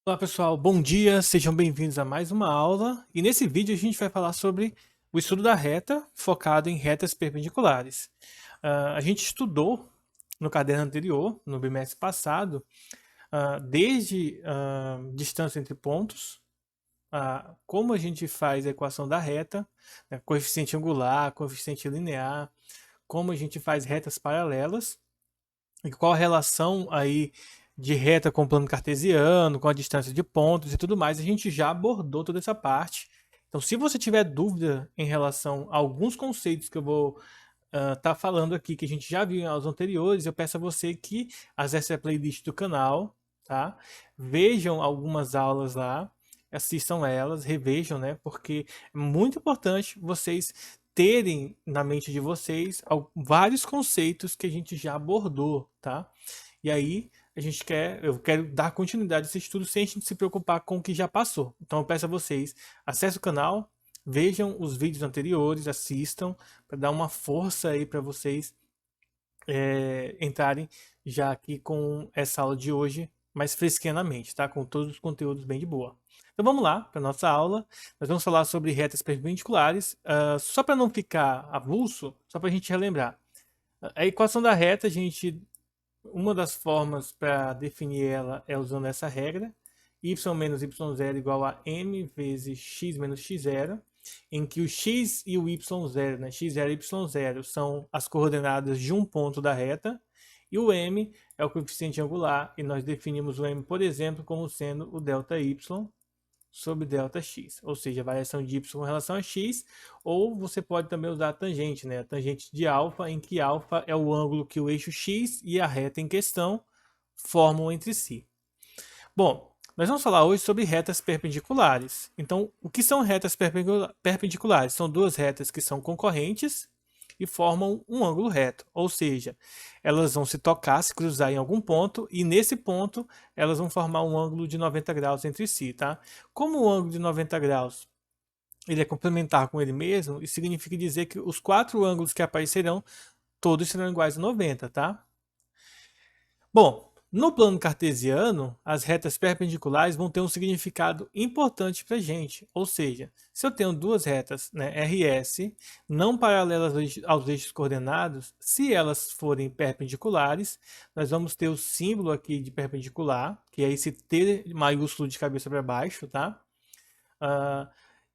Olá pessoal, bom dia, sejam bem-vindos a mais uma aula e nesse vídeo a gente vai falar sobre o estudo da reta focado em retas perpendiculares. A gente estudou no caderno anterior, no bimestre passado, desde distância entre pontos, como a gente faz a equação da reta, né, coeficiente angular, coeficiente linear, como a gente faz retas paralelas e qual a relação aí de reta com o plano cartesiano, com a distância de pontos e tudo mais. A gente já abordou toda essa parte. Então, se você tiver dúvida em relação a alguns conceitos que eu vou estar falando aqui, que a gente já viu em aulas anteriores, eu peço a você que acesse a playlist do canal, tá? Vejam algumas aulas lá, assistam elas, revejam, né? Porque é muito importante vocês terem na mente de vocês vários conceitos que a gente já abordou, tá? E aí eu quero dar continuidade a esse estudo sem a gente se preocupar com o que já passou. Então eu peço a vocês, acessem o canal, vejam os vídeos anteriores, assistam, para dar uma força aí para vocês entrarem já aqui com essa aula de hoje mais fresquinha na mente, tá? Com todos os conteúdos bem de boa. Então vamos lá para nossa aula. Nós vamos falar sobre retas perpendiculares. Só para não ficar avulso, só para a gente relembrar. A equação da reta, uma das formas para definir ela é usando essa regra, y menos y0 igual a m vezes x menos x0, em que o x e o y0, né, x0 e y0, são as coordenadas de um ponto da reta, e o m é o coeficiente angular, e nós definimos o m, por exemplo, como sendo o ΔY sobre ΔX, ou seja, a variação de y com relação a x, ou você pode também usar a tangente, né? A tangente de alfa, em que alfa é o ângulo que o eixo x e a reta em questão formam entre si. Bom, nós vamos falar hoje sobre retas perpendiculares. Então, o que são retas perpendiculares? São duas retas que são concorrentes e formam um ângulo reto, ou seja, elas vão se tocar, se cruzar em algum ponto e nesse ponto elas vão formar um ângulo de 90 graus entre si, tá? Como o ângulo de 90 graus ele é complementar com ele mesmo, isso significa dizer que os quatro ângulos que aparecerão todos serão iguais a 90, tá? Bom, no plano cartesiano, as retas perpendiculares vão ter um significado importante para a gente. Ou seja, se eu tenho duas retas, né, RS, não paralelas aos eixos coordenados, se elas forem perpendiculares, nós vamos ter o símbolo aqui de perpendicular, que é esse T maiúsculo de cabeça para baixo, tá? Uh,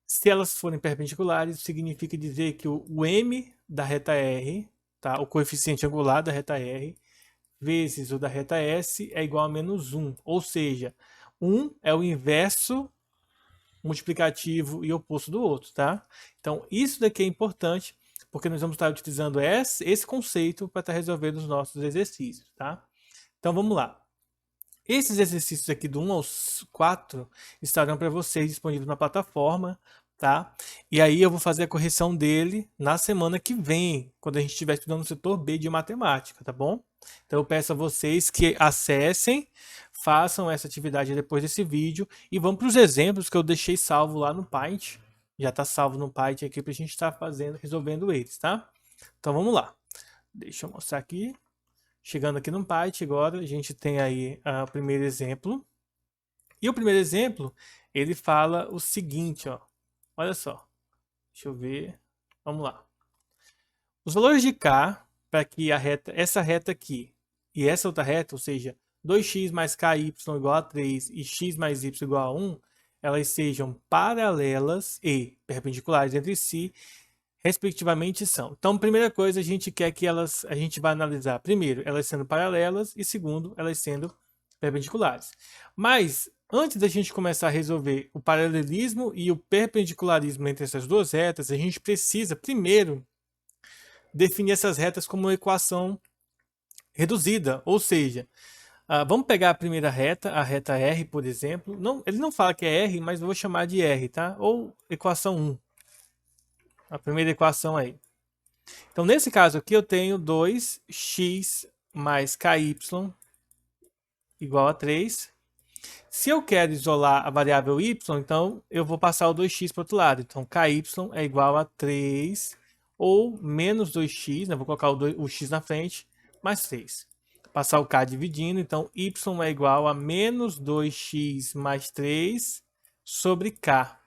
Se elas forem perpendiculares, significa dizer que o m da reta R, tá? O coeficiente angular da reta R, vezes o da reta S é igual a menos 1. Ou seja, 1 é o inverso multiplicativo e oposto do outro, tá? Então, isso daqui é importante, porque nós vamos estar utilizando esse conceito para estar resolvendo os nossos exercícios, tá? Então, vamos lá. Esses exercícios aqui do 1 ao 4 estarão para vocês disponíveis na plataforma, tá? E aí eu vou fazer a correção dele na semana que vem, quando a gente estiver estudando o setor B de matemática, tá bom? Então eu peço a vocês que acessem, façam essa atividade depois desse vídeo e vamos para os exemplos que eu deixei salvo lá no Paint. Já está salvo no Paint aqui para a gente estar resolvendo eles, tá? Então vamos lá. Deixa eu mostrar aqui. Chegando aqui no Python agora, a gente tem aí o primeiro exemplo. E o primeiro exemplo, ele fala o seguinte, ó. Olha só. Deixa eu ver. Vamos lá. Os valores de K para que essa reta aqui e essa outra reta, ou seja, 2x mais ky igual a 3 e x mais y igual a 1, elas sejam paralelas e perpendiculares entre si, respectivamente são. Então, primeira coisa, a gente quer que a gente vai analisar, primeiro, elas sendo paralelas e segundo, elas sendo perpendiculares. Mas, antes da gente começar a resolver o paralelismo e o perpendicularismo entre essas duas retas, a gente precisa, primeiro, definir essas retas como uma equação reduzida, ou seja, vamos pegar a primeira reta, a reta R, por exemplo. Não, ele não fala que é R, mas eu vou chamar de R, tá? Ou equação 1. A primeira equação aí. Então, nesse caso aqui, eu tenho 2x mais ky igual a 3. Se eu quero isolar a variável y, então eu vou passar o 2x para o outro lado. Então, ky é igual a 3 ou menos 2x, né? Vou colocar o x na frente, mais 3. passar o k dividindo, então y é igual a menos 2x mais 3 sobre k.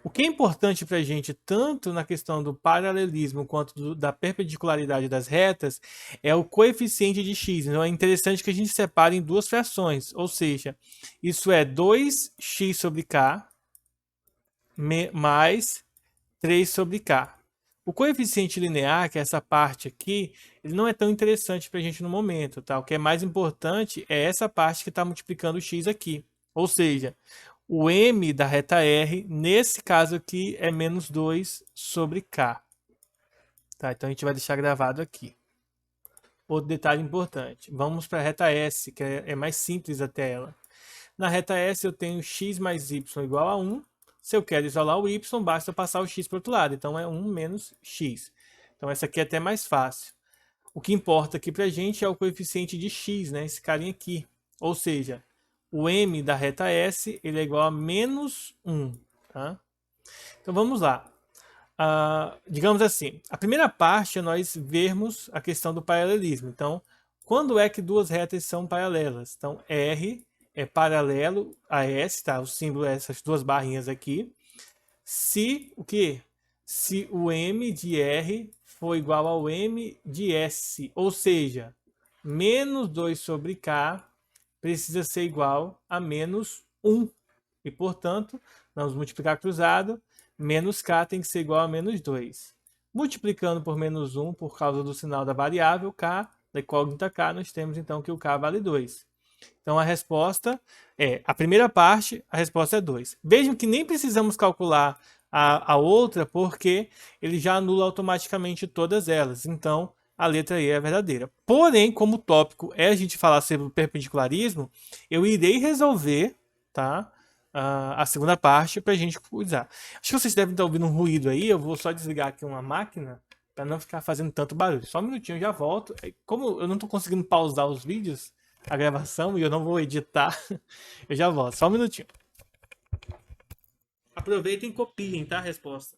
O que é importante para a gente, tanto na questão do paralelismo quanto da perpendicularidade das retas, é o coeficiente de x. Então é interessante que a gente separe em duas frações, ou seja, isso é 2x sobre k mais 3 sobre k. O coeficiente linear, que é essa parte aqui, ele não é tão interessante para a gente no momento, tá? O que é mais importante é essa parte que está multiplicando o x aqui. Ou seja, o m da reta R, nesse caso aqui, é menos 2 sobre k. Tá? Então a gente vai deixar gravado aqui. Outro detalhe importante. Vamos para a reta S, que é mais simples até ela. Na reta S eu tenho x mais y igual a 1. Se eu quero isolar o y, basta passar o x para o outro lado. Então é 1 menos x. Então essa aqui é até mais fácil. O que importa aqui para a gente é o coeficiente de x, né? Esse carinha aqui. Ou seja, o m da reta S ele é igual a menos 1. Tá? Então vamos lá. Digamos assim, a primeira parte é nós vermos a questão do paralelismo. Então, quando é que duas retas são paralelas? Então, R é paralelo a S, tá? O símbolo é essas duas barrinhas aqui. Se o quê? Se o M de R for igual ao M de S, ou seja, menos 2 sobre K precisa ser igual a menos 1. E, portanto, vamos multiplicar cruzado, menos K tem que ser igual a menos 2. Multiplicando por menos 1, por causa do sinal da variável K, da incógnita K, nós temos então que o K vale 2. Então a resposta é, a primeira parte, a resposta é 2. Vejam que nem precisamos calcular a outra, porque ele já anula automaticamente todas elas. Então, a letra E é verdadeira. Porém, como o tópico é a gente falar sobre o perpendicularismo, eu irei resolver, tá, a segunda parte para a gente usar. Acho que vocês devem estar ouvindo um ruído aí, eu vou só desligar aqui uma máquina para não ficar fazendo tanto barulho. Só um minutinho, eu já volto. Como eu não estou conseguindo pausar os vídeos, a gravação, e eu não vou editar, eu já volto. Só um minutinho. Aproveitem e copiem, tá? A resposta.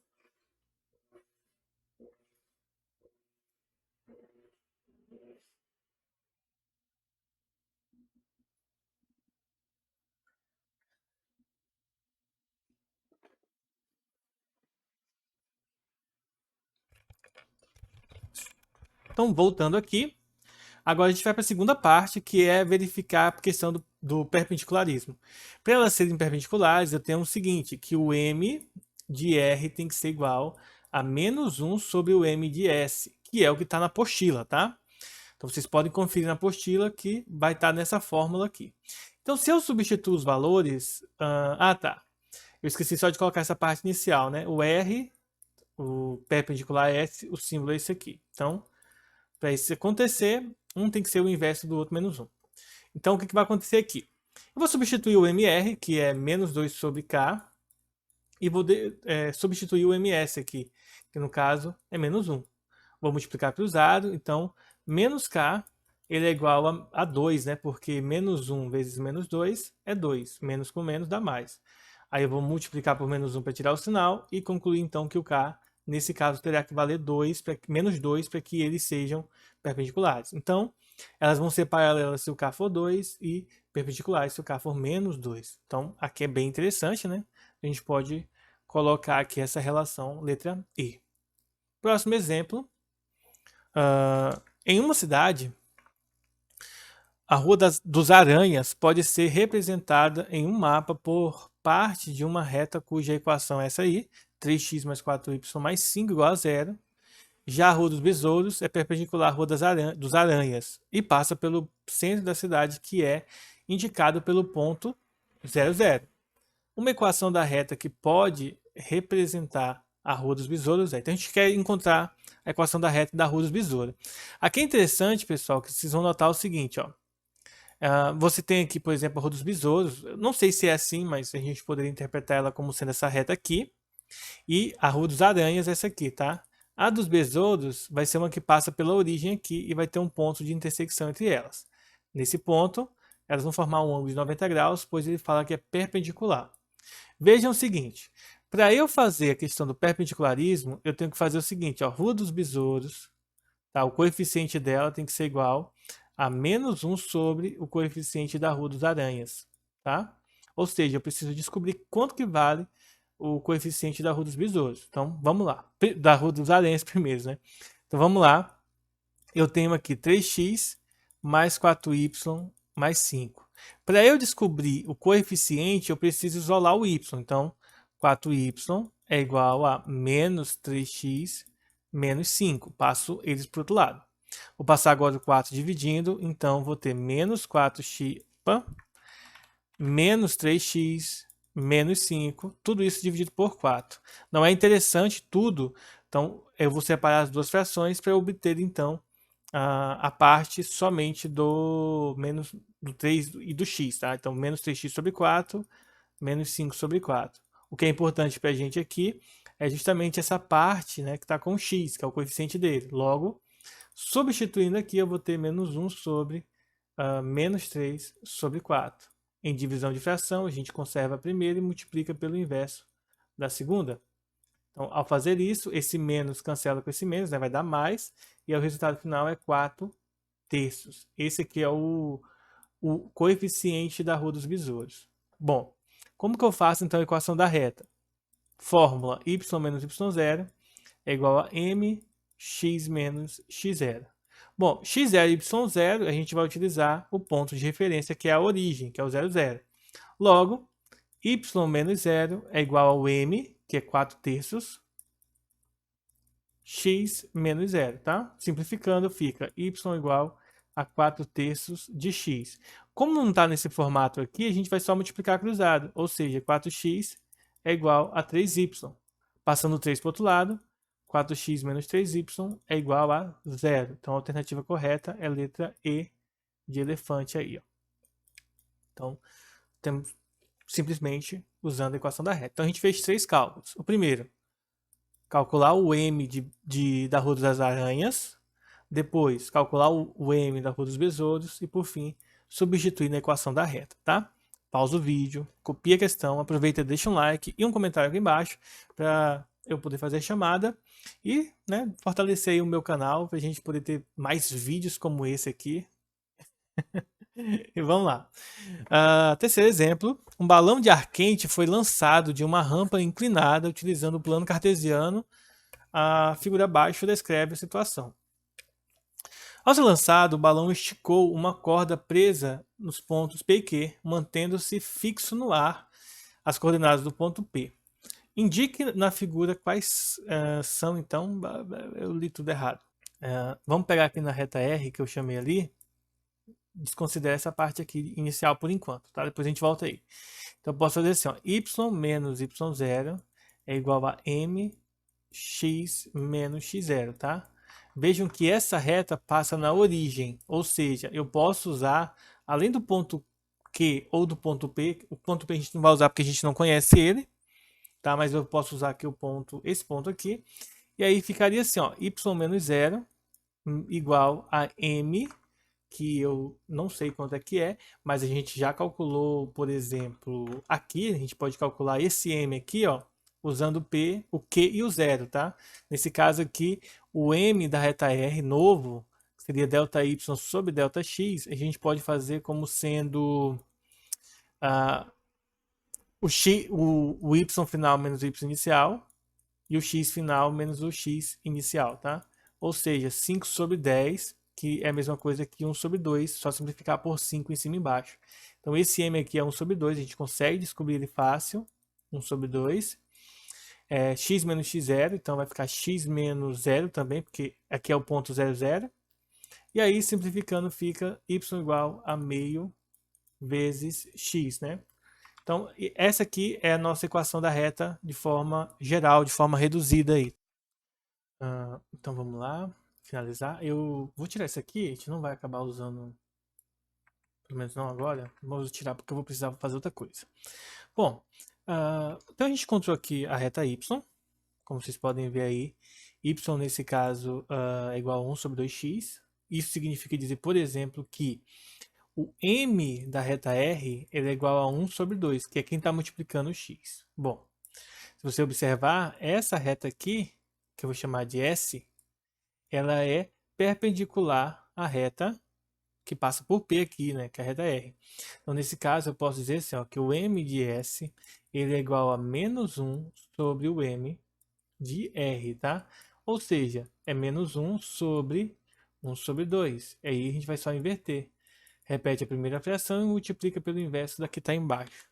Então, voltando aqui, agora a gente vai para a segunda parte, que é verificar a questão do perpendicularismo. Para elas serem perpendiculares, eu tenho o seguinte, que o M de R tem que ser igual a menos 1 sobre o M de S, que é o que está na apostila, tá? Então, vocês podem conferir na apostila que vai estar nessa fórmula aqui. Então, se eu substituir os valores... tá. Eu esqueci só de colocar essa parte inicial, né? O R, o perpendicular a S, o símbolo é esse aqui. Então, para isso acontecer, um tem que ser o inverso do outro menos 1. Então, o que vai acontecer aqui? Eu vou substituir o MR, que é menos 2 sobre K, e vou substituir o MS aqui, que no caso é menos 1. Vou multiplicar cruzado, então menos K ele é igual a 2, né? Porque menos 1 vezes menos 2 é 2. Menos com menos dá mais. Aí eu vou multiplicar por menos 1 para tirar o sinal e concluir então que o K, nesse caso, terá que valer 2, menos 2 para que eles sejam perpendiculares. Então, elas vão ser paralelas se o K for 2 e perpendiculares se o K for menos 2. Então, aqui é bem interessante, né? A gente pode colocar aqui essa relação letra E. Próximo exemplo. Em uma cidade, a Rua dos Aranhas pode ser representada em um mapa por parte de uma reta cuja equação é essa aí, 3x mais 4y mais 5 igual a 0. Já a Rua dos Besouros é perpendicular à Rua dos Aranhas e passa pelo centro da cidade, que é indicado pelo ponto 0, 0. Uma equação da reta que pode representar a Rua dos Besouros. Então a gente quer encontrar a equação da reta da Rua dos Besouros. Aqui é interessante, pessoal, que vocês vão notar o seguinte, ó. Você tem aqui, por exemplo, a Rua dos Besouros. Eu não sei se é assim, mas a gente poderia interpretar ela como sendo essa reta aqui. E a Rua dos Aranhas, essa aqui, tá? A dos Besouros vai ser uma que passa pela origem aqui e vai ter um ponto de intersecção entre elas. Nesse ponto, elas vão formar um ângulo de 90 graus, pois ele fala que é perpendicular. Vejam o seguinte, para eu fazer a questão do perpendicularismo, eu tenho que fazer o seguinte, ó, Rua dos Besouros, tá? O coeficiente dela tem que ser igual a menos 1 sobre o coeficiente da rua dos aranhas, tá? Ou seja, eu preciso descobrir quanto que vale o coeficiente da rua dos besouros. Então, vamos lá. Da rua dos aranhas primeiro, né? Então, vamos lá. Eu tenho aqui 3x mais 4y mais 5. Para eu descobrir o coeficiente, eu preciso isolar o y. Então, 4y é igual a menos 3x menos 5. Passo eles para o outro lado. Vou passar agora o 4 dividindo, então vou ter menos 4x, menos 3x, menos 5, tudo isso dividido por 4. Não é interessante tudo, então eu vou separar as duas frações para obter, então, a parte somente do menos do 3 e do x, tá? Então, menos 3x sobre 4, menos 5 sobre 4. O que é importante para a gente aqui é justamente essa parte, né, que está com x, que é o coeficiente dele. Logo, substituindo aqui, eu vou ter menos 1 sobre menos 3 sobre 4. Em divisão de fração, a gente conserva a primeira e multiplica pelo inverso da segunda. Então, ao fazer isso, esse menos cancela com esse menos, né, vai dar mais, e o resultado final é 4 terços. Esse aqui é o coeficiente da rua dos besouros. Bom, como que eu faço então a equação da reta? Fórmula y menos y0 é igual a mx menos x0. Bom, x0 e y0 a gente vai utilizar o ponto de referência, que é a origem, que é o 0, 0. Logo, y menos 0 é igual ao m, que é 4 terços, x menos 0, tá? Simplificando, fica y igual a 4 terços de x. Como não está nesse formato aqui, a gente vai só multiplicar cruzado, ou seja, 4x é igual a 3y. Passando o 3 para o outro lado, 4x menos 3y é igual a 0. Então, a alternativa correta é a letra E de elefante aí, ó. Então, temos simplesmente usando a equação da reta. Então, a gente fez 3 cálculos. O primeiro, calcular o m da rua das aranhas. Depois, calcular o m da rua dos besouros. E, por fim, substituir na equação da reta, tá? Pausa o vídeo, copia a questão, aproveita e deixa um like e um comentário aqui embaixo para eu poder fazer a chamada e, né, fortalecer aí o meu canal para a gente poder ter mais vídeos como esse aqui. E vamos lá. Terceiro exemplo, um balão de ar quente foi lançado de uma rampa inclinada utilizando o plano cartesiano. A figura abaixo descreve a situação. Ao ser lançado, o balão esticou uma corda presa nos pontos P e Q, mantendo-se fixo no ar as coordenadas do ponto P. Indique na figura quais são, então, eu li tudo errado. Vamos pegar aqui na reta R, que eu chamei ali, desconsidera essa parte aqui inicial por enquanto, tá? Depois a gente volta aí. Então, eu posso fazer assim, ó, y menos y0 é igual a mx menos x0, tá? Vejam que essa reta passa na origem, ou seja, eu posso usar, além do ponto Q ou do ponto P, o ponto P a gente não vai usar porque a gente não conhece ele, tá? Mas eu posso usar aqui esse ponto aqui, e aí ficaria assim, ó, y menos 0 igual a m, que eu não sei quanto é que é, mas a gente já calculou, por exemplo, aqui, a gente pode calcular esse m aqui, ó, usando o P, o Q e o 0, tá? Nesse caso aqui, o m da reta R novo, seria ΔY sobre ΔX, a gente pode fazer como sendo o y final menos o y inicial e o x final menos o x inicial, tá? Ou seja, 5 sobre 10, que é a mesma coisa que 1 sobre 2, só simplificar por 5 em cima e embaixo. Então, esse m aqui é 1 sobre 2, a gente consegue descobrir ele fácil, 1 sobre 2. X menos x0, então vai ficar x menos 0 também, porque aqui é o ponto 0, 0. E aí, simplificando, fica y igual a meio vezes x, né? Então, essa aqui é a nossa equação da reta de forma geral, de forma reduzida aí. Então, vamos lá, finalizar. Eu vou tirar isso aqui, a gente não vai acabar usando, pelo menos não agora. Vamos tirar porque eu vou precisar fazer outra coisa. Bom, então a gente encontrou aqui a reta y, como vocês podem ver aí. Y, nesse caso, é igual a 1 sobre 2x. Isso significa dizer, por exemplo, que o m da reta R ele é igual a 1 sobre 2, que é quem está multiplicando o x. Bom, se você observar, essa reta aqui, que eu vou chamar de S, ela é perpendicular à reta que passa por P aqui, né, que é a reta R. Então, nesse caso, eu posso dizer assim, ó, que o M de S ele é igual a menos 1 sobre o M de R, tá? Ou seja, é menos 1 sobre 1 sobre 2. Aí a gente vai só inverter. Repete a primeira fração e multiplica pelo inverso da que está embaixo.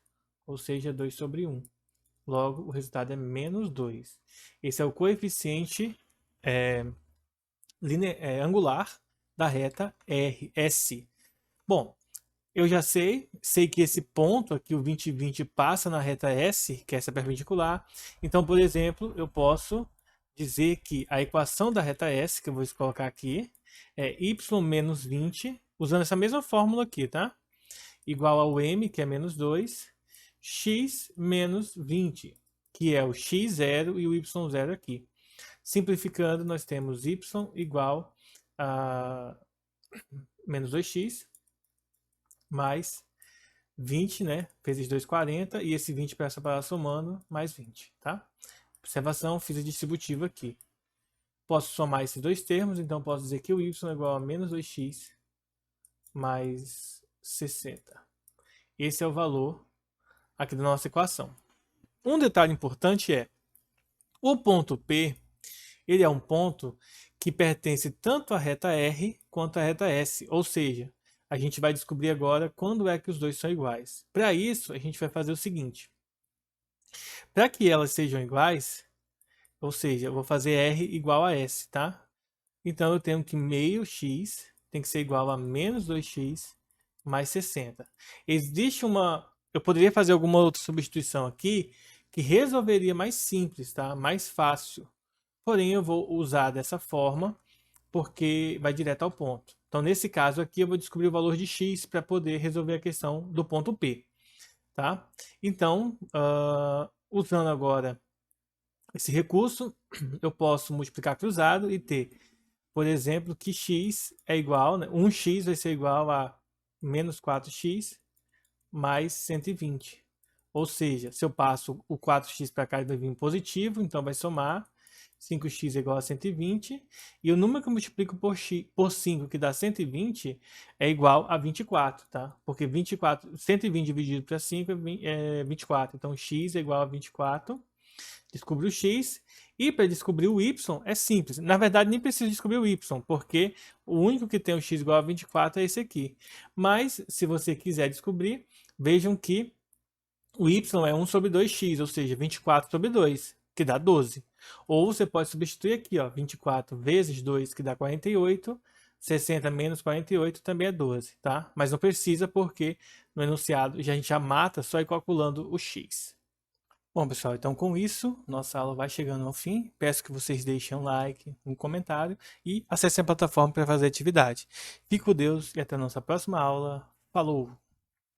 Ou seja, 2 sobre 1. Logo, o resultado é menos 2. Esse é o coeficiente angular da reta RS. Bom, eu já sei que esse ponto aqui, o 20 e 20, passa na reta S, que é essa perpendicular. Então, por exemplo, eu posso dizer que a equação da reta S, que eu vou colocar aqui, é y menos 20, usando essa mesma fórmula aqui, tá? Igual ao m, que é menos 2, x menos 20, que é o x0 e o y0 aqui. Simplificando, nós temos y igual a menos 2x mais 20, né? Vezes 2, 40. E esse 20 passa para somando, mais 20, tá? Observação, fiz a distributiva aqui. Posso somar esses dois termos, então posso dizer que o y é igual a menos 2x mais 60. Esse é o valor aqui da nossa equação. Um detalhe importante é, o ponto P, ele é um ponto que pertence tanto à reta R quanto à reta S, ou seja, a gente vai descobrir agora quando é que os dois são iguais. Para isso, a gente vai fazer o seguinte. Para que elas sejam iguais, ou seja, eu vou fazer R igual a S, tá? Então, eu tenho que meio x tem que ser igual a menos 2x mais 60. Existe uma... Eu poderia fazer alguma outra substituição aqui que resolveria mais simples, tá? Mais fácil. Porém, eu vou usar dessa forma porque vai direto ao ponto. Então, nesse caso aqui, eu vou descobrir o valor de x para poder resolver a questão do ponto P. Tá? Então, usando agora esse recurso, eu posso multiplicar cruzado e ter, por exemplo, que x é igual, né? 1x vai ser igual a menos 4x mais 120. Ou seja, se eu passo o 4x para cá, ele vai vir positivo, então vai somar. 5x é igual a 120, e o número que eu multiplico por 5, que dá 120, é igual a 24, tá? Porque 120 dividido para 5 é 24, então x é igual a 24. Descobri o x, e para descobrir o y é simples. Na verdade, nem preciso descobrir o y, porque o único que tem o x igual a 24 é esse aqui. Mas, se você quiser descobrir, vejam que o y é 1 sobre 2x, ou seja, 24 sobre 2, que dá 12. Ou você pode substituir aqui, ó, 24 vezes 2, que dá 48, 60 menos 48 também é 12, tá? Mas não precisa porque no enunciado a gente já mata só ir calculando o x. Bom, pessoal, então com isso, nossa aula vai chegando ao fim. Peço que vocês deixem um like, um comentário e acessem a plataforma para fazer atividade. Fique com Deus e até a nossa próxima aula. Falou!